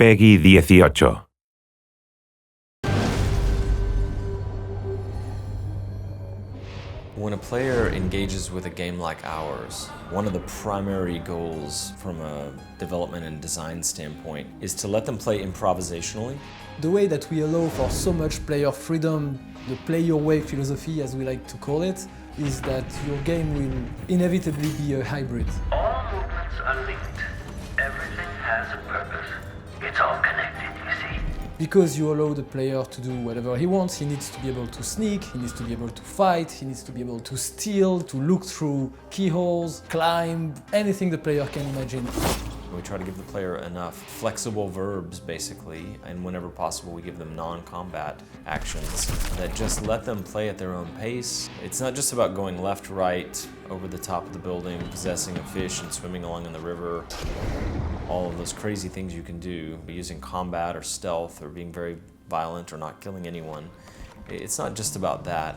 Peggy 18. When a player engages with a game like ours, one of the primary goals from a development and design standpoint is to let them play improvisationally. The way that we allow for so much player freedom, the play your way philosophy as we like to call it, is that your game will inevitably be a hybrid. All movements are linked. Everything has a purpose. It's all connected, you see. Because you allow the player to do whatever he wants, he needs to be able to sneak, he needs to be able to fight, he needs to be able to steal, to look through keyholes, climb, anything the player can imagine. We try to give the player enough flexible verbs, basically, and whenever possible we give them non-combat actions that just let them play at their own pace. It's not just about going left, right, over the top of the building, possessing a fish and swimming along in the river. All of those crazy things you can do, using combat or stealth or being very violent or not killing anyone. It's not just about that.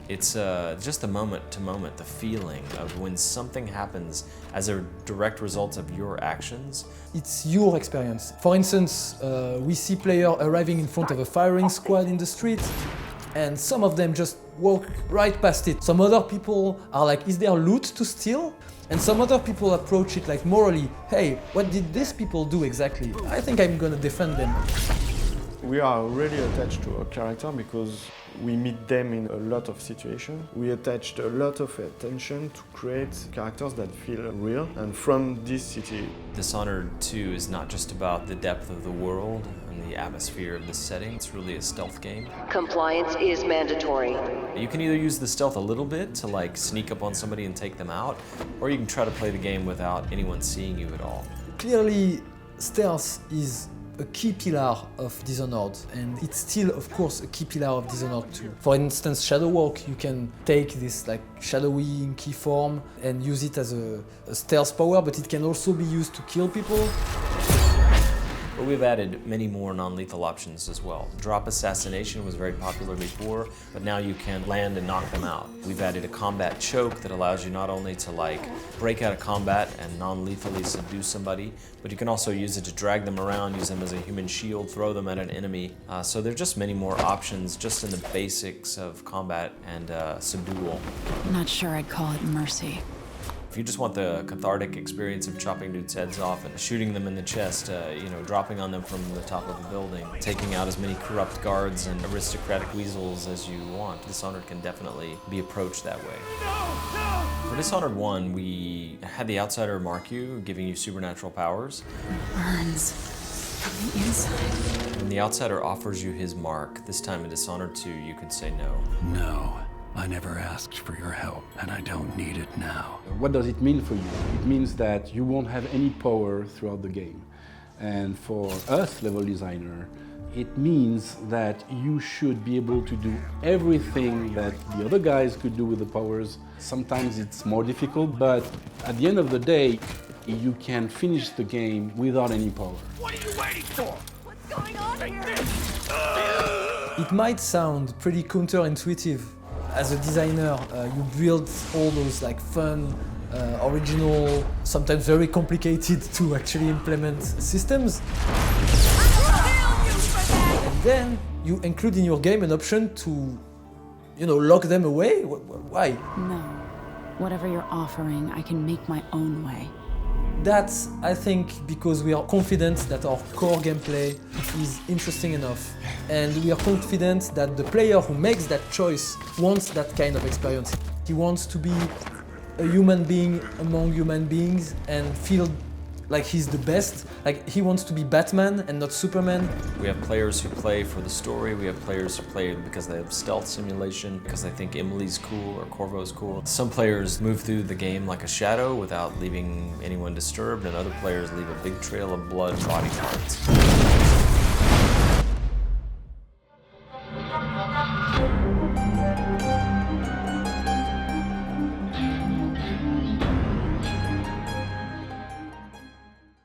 It's just the moment to moment, the feeling of when something happens as a direct result of your actions. It's your experience. For instance, we see players arriving in front of a firing squad in the street, and some of them just walk right past it. Some other people are like, is there loot to steal? And some other people approach it like morally, hey, what did these people do exactly? I think I'm gonna defend them. We are really attached to our character because we meet them in a lot of situations. We attached a lot of attention to create characters that feel real and from this city. Dishonored 2 is not just about the depth of the world and the atmosphere of the setting. It's really a stealth game. Compliance is mandatory. You can either use the stealth a little bit to like sneak up on somebody and take them out, or you can try to play the game without anyone seeing you at all. Clearly, stealth is a key pillar of Dishonored, and it's still, of course, a key pillar of Dishonored 2. For instance, shadow walk, you can take this like shadowy inky form and use it as a stealth power, but it can also be used to kill people. But we've added many more non-lethal options as well. Drop assassination was very popular before, but now you can land and knock them out. We've added a combat choke that allows you not only to like break out of combat and non-lethally subdue somebody, but you can also use it to drag them around, use them as a human shield, throw them at an enemy. So there are just many more options just in the basics of combat and subdual. I'm not sure I'd call it mercy. If you just want the cathartic experience of chopping dudes' heads off and shooting them in the chest, dropping on them from the top of a building, taking out as many corrupt guards and aristocratic weasels as you want, Dishonored can definitely be approached that way. For Dishonored 1, we had the Outsider mark you, giving you supernatural powers. It burns from the inside. When the Outsider offers you his mark, this time in Dishonored 2, you can say no. No. I never asked for your help, and I don't need it now. What does it mean for you? It means that you won't have any power throughout the game. And for us, level designer, it means that you should be able to do everything that the other guys could do with the powers. Sometimes it's more difficult, but at the end of the day, you can finish the game without any power. What are you waiting for? What's going on here? It might sound pretty counterintuitive. As a designer, you build all those like fun, original, sometimes very complicated to actually implement systems. And then you include in your game an option to, lock them away? Why? No. Whatever you're offering, I can make my own way. That's, I think, because we are confident that our core gameplay is interesting enough. And we are confident that the player who makes that choice wants that kind of experience. He wants to be a human being among human beings and feel like he's the best. Like he wants to be Batman and not Superman. We have players who play for the story. We have players who play because they have stealth simulation, because they think Emily's cool or Corvo's cool. Some players move through the game like a shadow without leaving anyone disturbed, and other players leave a big trail of blood and body parts.